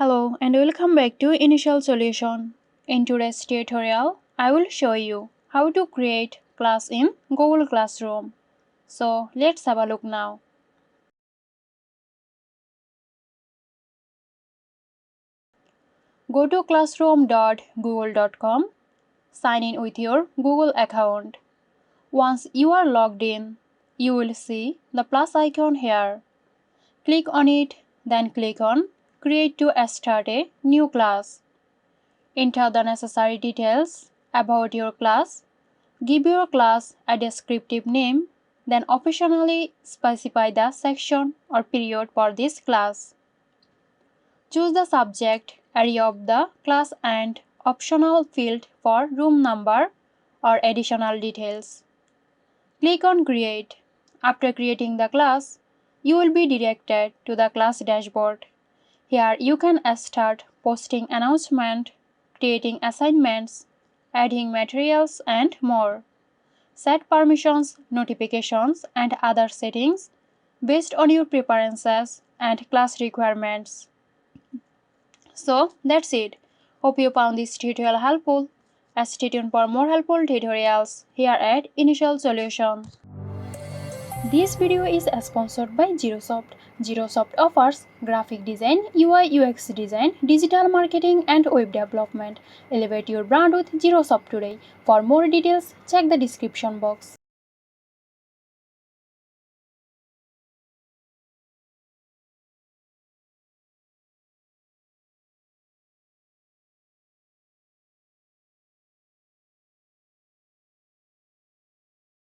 Hello and welcome back to Initial Solution. In today's tutorial, I will show you how to create class in Google Classroom. So let's have a look now. Go to classroom.google.com, sign in with your Google account. Once you are logged in, you will see the plus icon here. Click on it, then click on Create to start a new class. Enter the necessary details about your class. Give your class a descriptive name, then optionally specify the section or period for this class. Choose the subject area of the class and optional field for room number or additional details. Click on Create. After creating the class, you will be directed to the class dashboard. Here you can start posting announcements, creating assignments, adding materials, and more. Set permissions, notifications, and other settings based on your preferences and class requirements. So that's it. Hope you found this tutorial helpful. Stay tuned for more helpful tutorials here at Initial Solution. This video is sponsored by Zerosoft. Zerosoft offers graphic design, UI UX design, digital marketing and web development. Elevate your brand with Zerosoft today. For more details, check the description box.